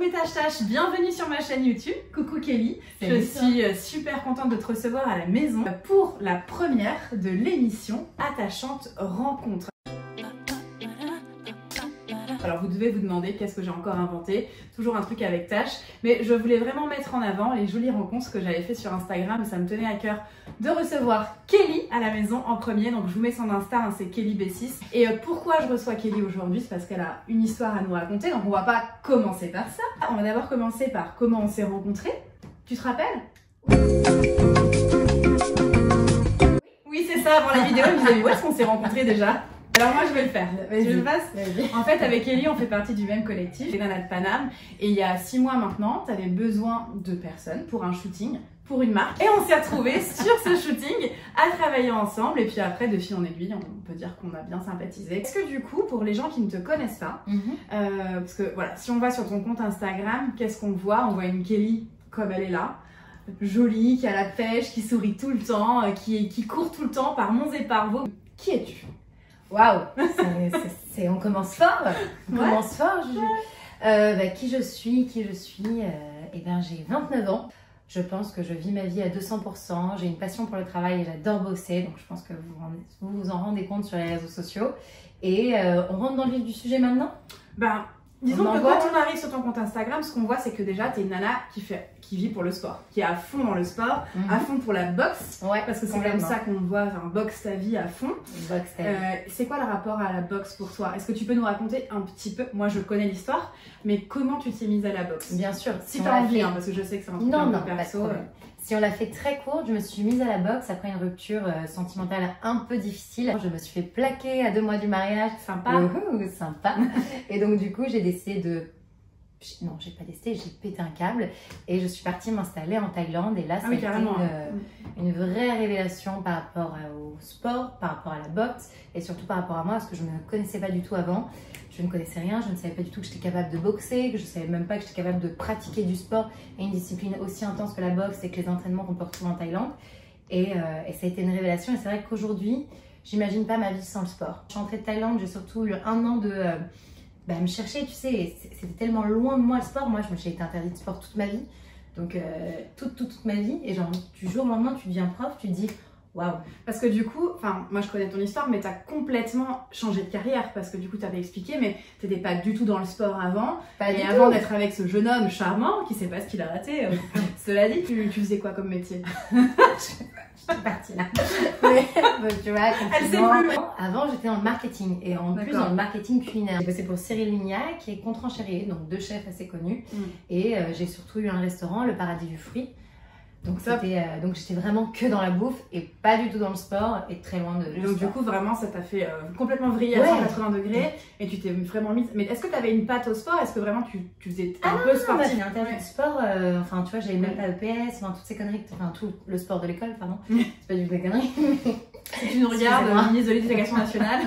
mes tâches, bienvenue sur ma chaîne YouTube. Coucou Kelly, je suis super contente de te recevoir à la maison pour la première de l'émission Attachante Rencontre. Alors vous devez vous demander qu'est-ce que j'ai encore inventé, toujours un truc avec tâches, mais je voulais vraiment mettre en avant les jolies rencontres que j'avais fait sur Instagram et ça me tenait à cœur de recevoir Kelly à la maison en premier, donc je vous mets son Insta, hein, c'est Kelly B6. Et pourquoi je reçois Kelly aujourd'hui, c'est parce qu'elle a une histoire à nous raconter, donc on va pas commencer par ça. On va d'abord commencer par comment on s'est rencontrés. Tu te rappelles? Oui c'est ça, avant la vidéo, je me disais où est-ce qu'on s'est rencontrés déjà? Alors moi je vais le faire, je le fasse. En fait avec Ellie on fait partie du même collectif, les Nanas de Paname, et il y a 6 mois maintenant, tu avais besoin de personnes pour un shooting, pour une marque, et on s'est retrouvés sur ce shooting à travailler ensemble, et puis après de fil en aiguille on peut dire qu'on a bien sympathisé. Est-ce que du coup pour les gens qui ne te connaissent pas, parce que voilà, si on va sur ton compte Instagram, qu'est-ce qu'on voit? On voit une Kelly comme elle est là, jolie, qui a la pêche, qui sourit tout le temps, qui court tout le temps par monts et par vaux. Qui es-tu? Waouh, on commence fort. On commence fort. Qui je suis eh ben, j'ai 29 ans. Je pense que je vis ma vie à 200%. J'ai une passion pour le travail et j'adore bosser. Donc je pense que vous vous en rendez compte sur les réseaux sociaux. Et on rentre dans le vif du sujet maintenant. Ben, disons que quand on arrive sur ton compte Instagram, ce qu'on voit, c'est que déjà, tu es une nana qui vit pour le sport, qui est à fond dans le sport, à fond pour la boxe, parce que c'est comme ça qu'on voit, enfin, boxe ta vie à fond. C'est quoi le rapport à la boxe pour toi? Est-ce que tu peux nous raconter un petit peu? Moi, je connais l'histoire, mais comment tu t'es mise à la boxe? Bien sûr. Si tu as envie, parce que je sais que c'est un truc un peu perso. Si on l'a fait très courte, je me suis mise à la boxe après une rupture sentimentale un peu difficile. Je me suis fait plaquer à 2 mois du mariage. Sympa. Sympa. Et donc du coup, j'ai décidé de... Non, j'ai pas décidé, j'ai pété un câble et je suis partie m'installer en Thaïlande. Et là, ça a été une vraie révélation par rapport au sport, par rapport à la boxe et surtout par rapport à moi, parce que je ne me connaissais pas du tout avant. Je ne connaissais rien, je ne savais pas du tout que j'étais capable de boxer, que je ne savais même pas que j'étais capable de pratiquer du sport et une discipline aussi intense que la boxe et que les entraînements qu'on peut retrouver en Thaïlande. Et ça a été une révélation et c'est vrai qu'aujourd'hui, j'imagine pas ma vie sans le sport. Je suis rentrée de Thaïlande, j'ai surtout eu 1 an de me chercher, tu sais, c'était tellement loin de moi le sport. Moi, j'ai été interdite de sport toute ma vie, donc toute ma vie. Et genre, du jour au lendemain, tu deviens prof, tu te dis waouh. Parce que du coup, enfin, moi je connais ton histoire, mais tu as complètement changé de carrière. Parce que du coup, tu avais expliqué, mais tu n'étais pas du tout dans le sport avant. Et avant d'être avec ce jeune homme charmant, qui sait pas ce qu'il a raté, cela dit, tu faisais quoi comme métier? Je suis partie là. Tu vois, avant, j'étais en marketing et en plus dans le marketing culinaire. J'ai bossé pour Cyril Lignac qui est compte-renchérier, donc 2 chefs assez connus. Et j'ai surtout eu un restaurant, le Paradis du Fruit. Donc j'étais vraiment que dans la bouffe et pas du tout dans le sport et très loin de donc du coup vraiment ça t'a fait complètement vriller à 180 degrés et tu t'es vraiment mise. Mais est-ce que tu avais une patte au sport? Est-ce que vraiment tu faisais un peu sportif? J'ai interdit du sport, enfin tu vois j'avais même pas EPS, enfin toutes ces conneries, enfin tout le sport de l'école, pardon. C'est pas du tout des conneries. Si tu nous regardes, ministre de l'Éducation nationale.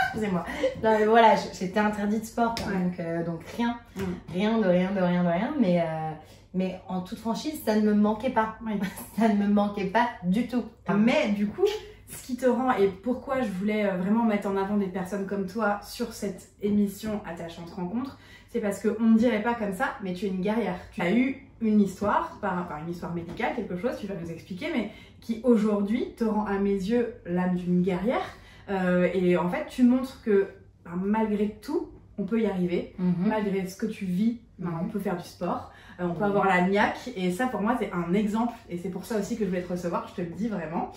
Excusez-moi. Non mais voilà, j'étais interdite de sport, donc rien de rien, mais en toute franchise, ça ne me manquait pas. Ça ne me manquait pas du tout. Mais du coup, ce qui te rend et pourquoi je voulais vraiment mettre en avant des personnes comme toi sur cette émission Attachante Rencontre, c'est parce qu'on ne dirait pas comme ça, mais tu es une guerrière. Tu as eu une histoire, une histoire médicale, quelque chose, tu vas nous expliquer, mais qui aujourd'hui te rend à mes yeux l'âme d'une guerrière. Et en fait, tu montres que malgré tout, on peut y arriver. Malgré ce que tu vis, on peut faire du sport. On peut avoir la niaque et ça pour moi c'est un exemple et c'est pour ça aussi que je voulais te recevoir, je te le dis vraiment.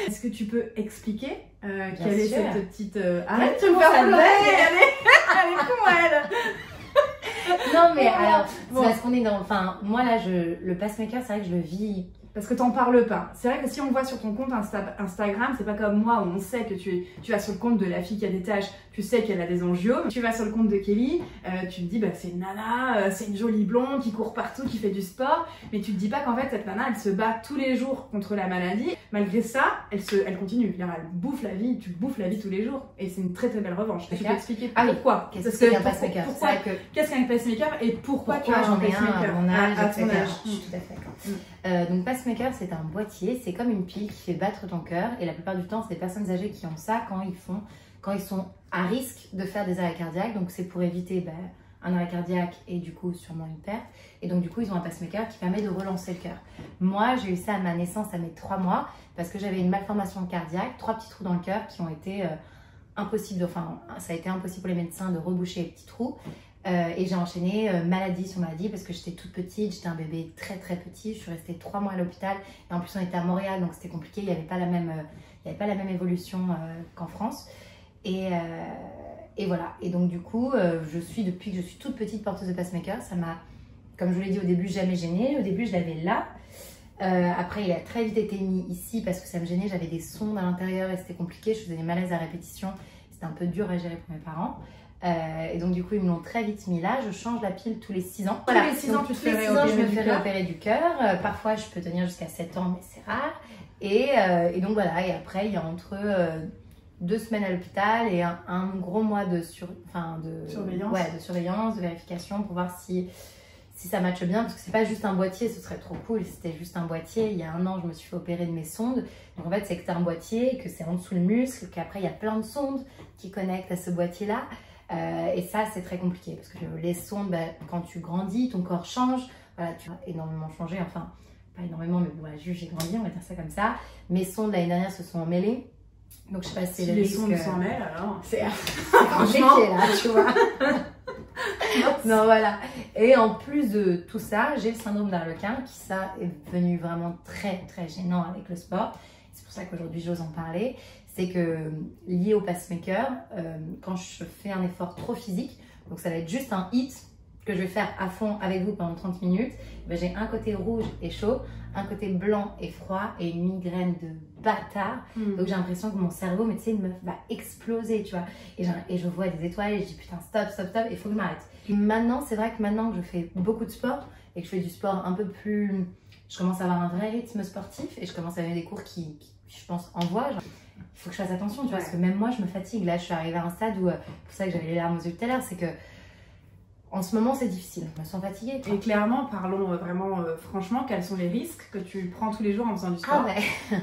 Est-ce que tu peux expliquer quelle est cette petite... Arrête de me faire pleurer, elle est con elle. Non mais alors, c'est parce qu'on est dans... Enfin, moi là, le pacemaker, c'est vrai que je le vis... Parce que t'en parles pas. C'est vrai que si on voit sur ton compte Instagram, c'est pas comme moi où on sait que tu vas sur le compte de la fille qui a des tâches, tu sais qu'elle a des angiomes. Tu vas sur le compte de Kelly, tu te dis bah c'est une nana, c'est une jolie blonde qui court partout, qui fait du sport, mais tu te dis pas qu'en fait cette nana elle se bat tous les jours contre la maladie. Malgré ça, elle continue. Elle bouffe la vie, tu bouffes la vie tous les jours et c'est une très très belle revanche. Tu peux expliquer pourquoi? Qu'est-ce qu'un pacemaker? Qu'est-ce qu'un pacemaker et pourquoi tu as un pacemaker à mon âge, à ton âge? Je suis tout à fait d'accord. Donc pacemaker c'est un boîtier, c'est comme une pile qui fait battre ton cœur et la plupart du temps c'est des personnes âgées qui ont ça quand ils sont à risque de faire des arrêts cardiaques, donc c'est pour éviter un arrêt cardiaque et du coup sûrement une perte. Et donc du coup ils ont un pacemaker qui permet de relancer le cœur. Moi j'ai eu ça à ma naissance à mes 3 mois parce que j'avais une malformation cardiaque, 3 petits trous dans le cœur qui ont été impossibles, enfin ça a été impossible pour les médecins de reboucher les petits trous. Et j'ai enchaîné maladie sur maladie parce que j'étais toute petite, j'étais un bébé très très petit, je suis restée 3 mois à l'hôpital et en plus on était à Montréal donc c'était compliqué, il n'y avait pas la même évolution qu'en France et voilà. Et donc du coup depuis que je suis toute petite porteuse de pacemaker, ça m'a, comme je vous l'ai dit au début, jamais gênée. Au début je l'avais là, après il a très vite été mis ici parce que ça me gênait, j'avais des sondes à l'intérieur et c'était compliqué, je faisais des malaises à répétition, c'était un peu dur à gérer pour mes parents. Et donc du coup ils me l'ont très vite mis là. Je change la pile tous les 6 ans. Voilà. Tous les 6 ans, tu te fais réopérer je me fais réopérer du cœur. Parfois je peux tenir jusqu'à 7 ans mais c'est rare. Et donc voilà, et après il y a entre 2 semaines à l'hôpital et un gros mois de surveillance. Ouais, de surveillance, de vérification pour voir si ça matche bien, parce que c'est pas juste un boîtier, ce serait trop cool si c'était juste un boîtier. Il y a 1 an je me suis fait opérer de mes sondes, donc en fait c'est que c'est un boîtier, que c'est en dessous le muscle, qu'après il y a plein de sondes qui connectent à ce boîtier là. Et ça c'est très compliqué parce que les sondes, quand tu grandis, ton corps change, voilà, tu as énormément changé, enfin pas énormément mais voilà, juste j'ai grandi, on va dire ça comme ça. Mes sondes l'année dernière se sont emmêlées, donc je sais pas si c'est le risque. Les sondes s'en mêlent alors c'est compliqué là, tu vois. Non voilà. Et en plus de tout ça, j'ai le syndrome d'Harlequin qui ça est devenu vraiment très très gênant avec le sport. C'est pour ça qu'aujourd'hui j'ose en parler. C'est que lié au pacemaker, quand je fais un effort trop physique, donc ça va être juste un hit que je vais faire à fond avec vous pendant 30 minutes, j'ai un côté rouge et chaud, un côté blanc et froid et une migraine de bâtard. Donc j'ai l'impression que mon cerveau, mais tu sais, va exploser, tu vois. Et je vois des étoiles et je dis putain stop, il faut que je m'arrête. Maintenant, c'est vrai que maintenant que je fais beaucoup de sport et que je fais du sport un peu plus... Je commence à avoir un vrai rythme sportif et je commence à avoir des cours qui je pense, envoient. Il faut que je fasse attention, tu vois, parce que même moi, je me fatigue. Là, je suis arrivée à un stade où, pour ça que j'avais les larmes aux yeux tout à l'heure, c'est que en ce moment, c'est difficile. Je me sens fatiguée. Et clairement, parlons vraiment franchement, quels sont les risques que tu prends tous les jours en faisant du sport? Ah ouais,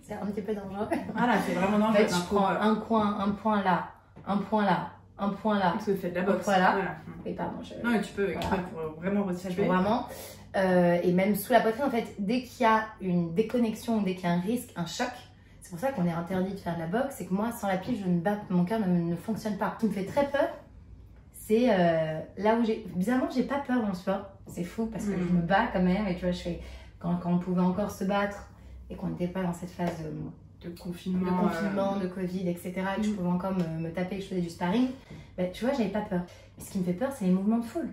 c'est un petit peu dangereux. Voilà, c'est vraiment dangereux. En fait, je prends un point là, un point là, un point là. Tu fais de la boxe. Voilà. Et pardon, non, mais tu peux pour vraiment resituer. Vraiment. Et même sous la poitrine, en fait, dès qu'il y a une déconnexion, dès qu'il y a un risque, un choc, c'est pour ça qu'on est interdit de faire de la boxe, c'est que moi, sans la pile, mon cœur ne fonctionne pas. Ce qui me fait très peur, c'est là où bizarrement, j'ai pas peur dans le sport. C'est fou parce que je me bats quand même. Et tu vois, quand on pouvait encore se battre et qu'on n'était pas dans cette phase de confinement, de Covid, etc., et que je pouvais encore me taper, que je faisais du sparring, tu vois, j'avais pas peur. Mais ce qui me fait peur, c'est les mouvements de foule.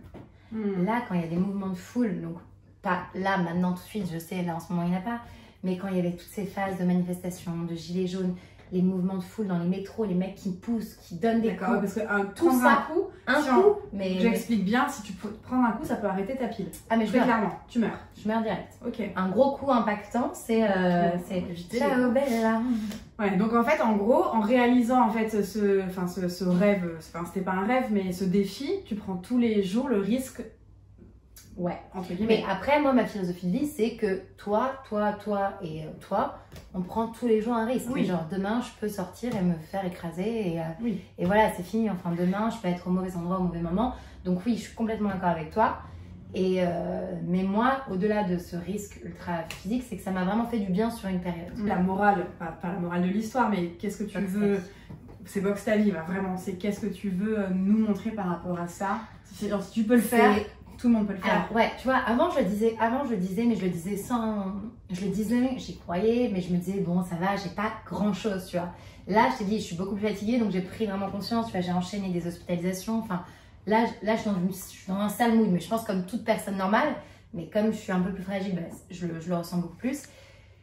Là, quand il y a des mouvements de foule, donc pas là, maintenant, tout de suite, je sais, là, en ce moment, il n'y en a pas, mais quand il y avait toutes ces phases de manifestation, de gilets jaunes, les mouvements de foule dans les métros, les mecs qui poussent, qui donnent des coups. Parce que mais j'explique bien, si tu prends un coup, ça peut arrêter ta pile. Ah mais clairement, tu meurs. Je meurs direct. Ok. Un gros coup impactant, c'est ciao bella. Ouais, donc en fait, en gros, en réalisant en fait ce rêve, enfin c'était pas un rêve, mais ce défi, tu prends tous les jours le risque. Ouais, entre guillemets. Mais après, moi, ma philosophie de vie, c'est que toi et toi, on prend tous les jours un risque. Oui. Genre, demain, je peux sortir et me faire écraser et voilà, c'est fini. Enfin, demain, je peux être au mauvais endroit au mauvais moment. Donc oui, je suis complètement d'accord avec toi. Mais moi, au-delà de ce risque ultra physique, c'est que ça m'a vraiment fait du bien sur une période. La morale, pas la morale de l'histoire, mais qu'est-ce que tu veux... C'est Boxe ta vie, vraiment. C'est qu'est-ce que tu veux nous montrer par rapport à ça. Si tu peux le faire... Tout le monde peut le faire. Alors, ouais, tu vois, avant je le disais, mais je le disais j'y croyais, mais je me disais, bon, ça va, j'ai pas grand chose, tu vois. Là, je t'ai dit, je suis beaucoup plus fatiguée, donc j'ai pris vraiment conscience, tu vois, j'ai enchaîné des hospitalisations, enfin, là je suis dans un sale mood, mais je pense comme toute personne normale, mais comme je suis un peu plus fragile, je le ressens beaucoup plus.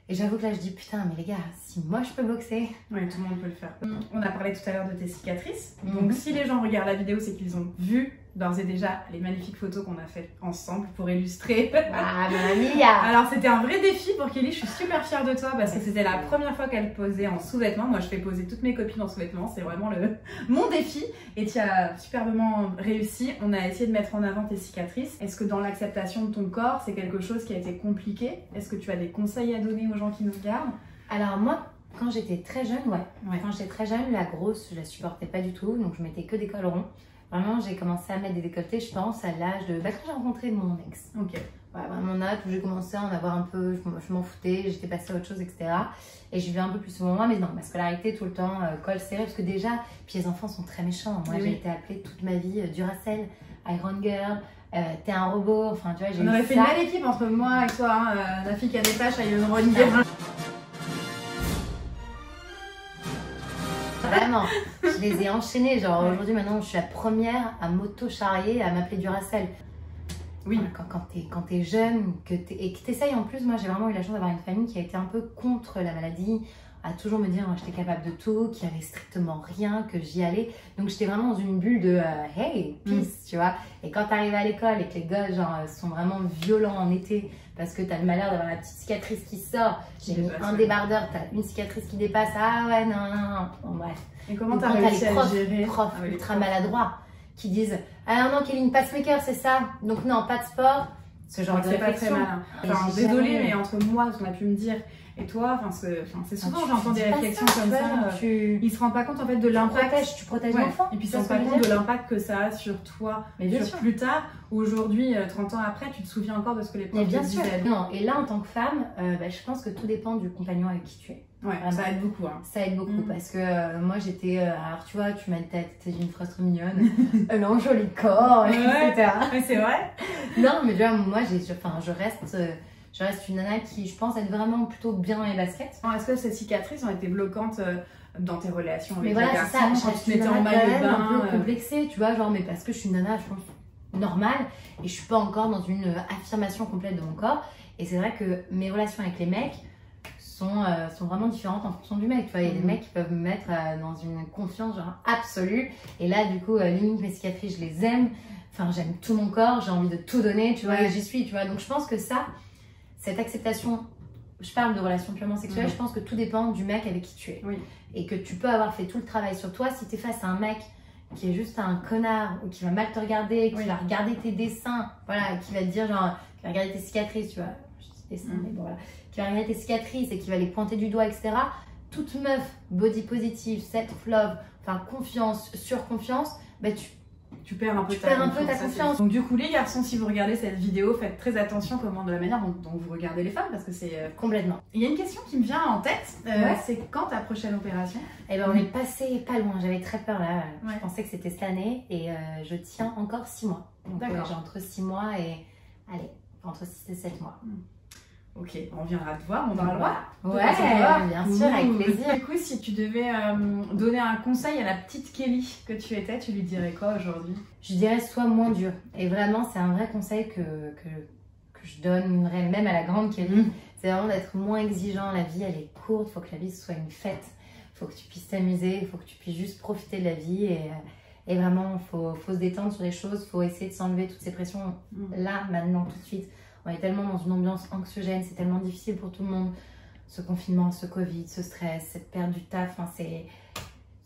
Et j'avoue que là, je dis, putain, mais les gars, si moi je peux boxer... Oui, tout le monde peut le faire. On a parlé tout à l'heure de tes cicatrices, donc si les gens regardent la vidéo, c'est qu'ils ont vu d'ores et déjà les magnifiques photos qu'on a faites ensemble pour illustrer. Ah, mamia. Alors c'était un vrai défi pour Kelly, je suis super fière de toi parce que c'était la première fois qu'elle posait en sous-vêtements. Moi je fais poser toutes mes copines en sous-vêtements, c'est vraiment mon défi et tu as superbement réussi. On a essayé de mettre en avant tes cicatrices. Est-ce que dans l'acceptation de ton corps, c'est quelque chose qui a été compliqué? Est-ce que tu as des conseils à donner aux gens qui nous regardent? Alors moi, quand j'étais très jeune, ouais. Quand j'étais très jeune, la grosse, je la supportais pas du tout, donc je mettais que des cols ronds. Vraiment, j'ai commencé à mettre des décolletés, je pense, à l'âge de... quand j'ai rencontré mon ex. Ok. Ouais, vraiment mon âge où j'ai commencé à en avoir un peu, je m'en foutais, j'étais passée à autre chose, etc. Et je vivais un peu plus souvent moi, mais non, ma scolarité tout le temps, col serré, parce que déjà, puis les enfants sont très méchants. Moi, j'ai été appelée toute ma vie Duracell, Iron Girl, t'es un robot, enfin tu vois, j'ai On aurait fait une belle équipe entre moi et toi, hein, la fille qui a des tâches, Iron Girl. Vraiment, je les ai enchaînés. Genre aujourd'hui, maintenant, je suis la première à m'auto-charrier, à m'appeler Duracell. Oui. Voilà, quand t'es jeune et que t'essayes en plus, moi j'ai vraiment eu la chance d'avoir une famille qui a été un peu contre la maladie, à toujours me dire que j'étais capable de tout, qu'il n'y avait strictement rien, que j'y allais. Donc j'étais vraiment dans une bulle de hey, peace, tu vois. Et quand t'arrives à l'école et que les gars genre, sont vraiment violents en été, parce que t'as le malheur d'avoir la petite cicatrice qui sort, j'ai mis un débardeur, t'as une cicatrice qui dépasse, ah ouais, non. Bon, bref. Et comment t'as réussi à gérer profs ultra maladroits qui disent ah non, Kéline, pacemaker, c'est ça, donc non, pas de sport, ce genre de réflexion. C'est pas très malin. Enfin, désolée, mais entre moi, ce qu'on a pu me dire, et toi, c'est souvent j'entends des réflexions comme ça. Ils se rendent pas compte en fait de l'impact. Tu protèges l'enfant. Et puis ils se rendent pas compte de l'impact que ça a sur toi, mais bien sur sûr. plus tard. Aujourd'hui, 30 ans après, tu te souviens encore de ce que les profs te disaient. Bien sûr. Non, et là, en tant que femme, je pense que tout dépend du compagnon avec qui tu es. Ouais, ça aide beaucoup. Hein. Ça aide beaucoup parce que moi j'étais. Alors tu vois, tu m'as dit t'es une phrase trop mignonne, un joli corps, etc. Mais c'est vrai. Non, mais tu vois, moi je reste une nana qui, je pense, être vraiment plutôt bien dans les baskets. Est-ce que ces cicatrices ont été bloquantes dans tes relations avec les garçons quand tu te mettais en maillot de bain un peu complexée, tu vois, genre, mais parce que je suis une nana, je pense, normale et je suis pas encore dans une affirmation complète de mon corps. Et c'est vrai que mes relations avec les mecs sont vraiment différentes en fonction du mec. Tu vois, il y a des mecs qui peuvent me mettre dans une confiance genre absolue. Et là, du coup, limite mes cicatrices, je les aime. Enfin, j'aime tout mon corps, j'ai envie de tout donner, tu vois, et j'y suis, tu vois. Donc je pense que cette acceptation, je parle de relations purement sexuelles, je pense que tout dépend du mec avec qui tu es. Oui. Et que tu peux avoir fait tout le travail sur toi. Si tu es face à un mec qui est juste un connard ou qui va mal te regarder, qui va regarder tes dessins, voilà, qui va te dire genre, qui va regarder tes cicatrices, tu vois, je dis dessins, mais bon voilà, qui va regarder tes cicatrices et qui va les pointer du doigt, etc. Toute meuf body positive, self-love, enfin confiance, surconfiance, bah tu perds un peu ta confiance. Donc du coup les garçons, si vous regardez cette vidéo, faites très attention de la manière dont vous regardez les femmes parce que c'est complètement. Il y a une question qui me vient en tête, c'est quand ta prochaine opération? Eh ben on est passé pas loin, j'avais très peur là, je pensais que c'était cette année et je tiens encore 6 mois. Donc j'ai entre 6 mois et allez, entre 6 et 7 mois. Ok, on viendra te voir, on aura le droit. Ouais, bien sûr, avec plaisir. Du coup, si tu devais donner un conseil à la petite Kelly que tu étais, tu lui dirais quoi aujourd'hui? Je dirais sois moins dur. Et vraiment, c'est un vrai conseil que je donnerais même à la grande Kelly. C'est vraiment d'être moins exigeant. La vie, elle est courte, il faut que la vie soit une fête. Il faut que tu puisses t'amuser, il faut que tu puisses juste profiter de la vie. Et vraiment, il faut se détendre sur les choses, il faut essayer de s'enlever toutes ces pressions là, maintenant, tout de suite. On est tellement dans une ambiance anxiogène, c'est tellement difficile pour tout le monde. Ce confinement, ce Covid, ce stress, cette perte du taf, il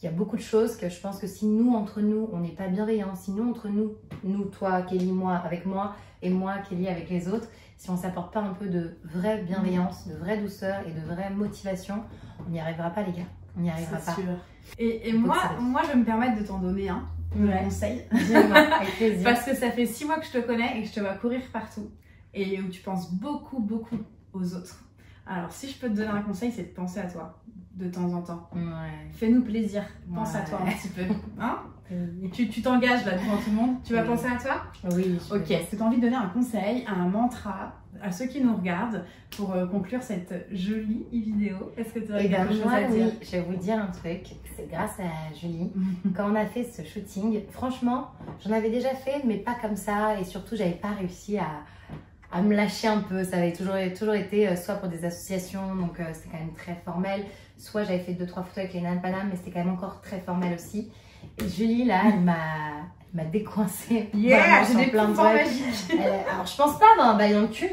y a beaucoup de choses que je pense que si nous, entre nous, on n'est pas bienveillants, si nous, entre nous, toi, Kelly, moi, avec moi, et moi, Kelly, avec les autres, si on ne s'apporte pas un peu de vraie bienveillance, de vraie douceur et de vraie motivation, on n'y arrivera pas, les gars. On n'y arrivera pas. Sûr. Et moi, je vais me permettre de t'en donner un conseil. Dis-moi, avec plaisir. Parce que ça fait 6 mois que je te connais et que je te vois courir partout. Et où tu penses beaucoup aux autres. Alors si je peux te donner un conseil, c'est de penser à toi de temps en temps. Fais-nous plaisir, pense à toi un petit peu. Hein? Tu t'engages là devant tout le monde, tu vas penser à toi? Oui. Ok, est-ce que tu as envie de donner un conseil, un mantra à ceux qui nous regardent pour conclure cette jolie vidéo? Est-ce que tu as quelque chose à dire? Oui, je vais vous dire un truc, c'est grâce à Julie. Quand on a fait ce shooting, franchement, j'en avais déjà fait, mais pas comme ça, et surtout j'avais pas réussi à me lâcher un peu. Ça avait toujours été soit pour des associations, donc c'était quand même très formel, soit j'avais fait 2-3 photos avec les Nan Panam, mais c'était quand même encore très formel aussi. Et Julie, là, elle m'a décoincée. Yeah, j'ai des pouvoirs magiques. Alors, je pense pas avoir un bail dans le cul,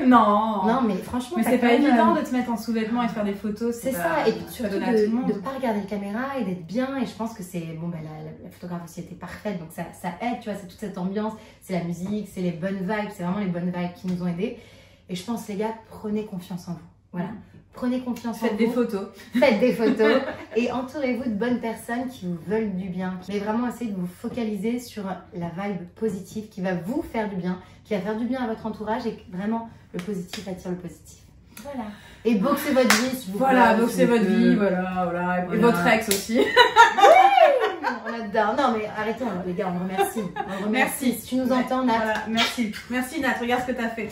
Non, mais franchement, mais c'est pas évident de te mettre en sous-vêtements et de faire des photos. C'est ça, et puis surtout de ne pas regarder la caméra et d'être bien. Et je pense que c'est la photographe aussi était parfaite, donc ça aide, tu vois, c'est toute cette ambiance, c'est la musique, c'est les bonnes vibes, c'est vraiment les bonnes vibes qui nous ont aidés. Et je pense, les gars, prenez confiance en vous. Voilà. Prenez confiance en vous. Faites des photos. Faites des photos et entourez-vous de bonnes personnes qui vous veulent du bien. Mais vraiment essayez de vous focaliser sur la vibe positive qui va vous faire du bien, qui va faire du bien à votre entourage et que vraiment le positif attire le positif. Voilà. Et boxez votre vie, s'il vous plaît. Voilà, boxez votre vie, voilà. Et votre ex aussi. On adore. Non mais arrêtons les gars, on remercie. Merci. Si tu nous entends, Nat. Voilà, merci. Merci Nat, regarde ce que t'as fait.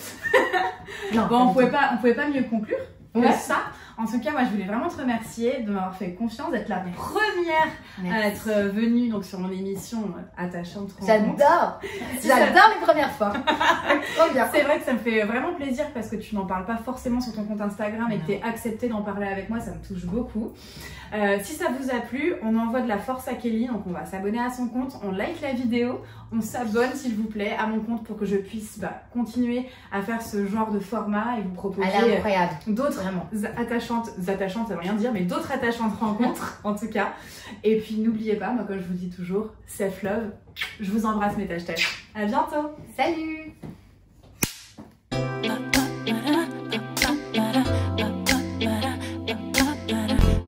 Non, bon, on pouvait pas mieux conclure que ça. En tout cas, moi, je voulais vraiment te remercier de m'avoir fait confiance, d'être la première à être venue donc, sur mon émission Attachante Rencontre. J'adore les premières fois. Trop bien. C'est vrai que ça me fait vraiment plaisir parce que tu n'en parles pas forcément sur ton compte Instagram et que tu es accepté d'en parler avec moi, ça me touche beaucoup. Si ça vous a plu, on envoie de la force à Kelly, donc on va s'abonner à son compte, on like la vidéo, on s'abonne s'il vous plaît à mon compte pour que je puisse continuer à faire ce genre de format et vous proposer d'autres attachantes, ça veut rien dire, mais d'autres attachantes rencontres en tout cas. Et puis n'oubliez pas, moi comme je vous dis toujours, self love, je vous embrasse mes tâches. À bientôt. Salut.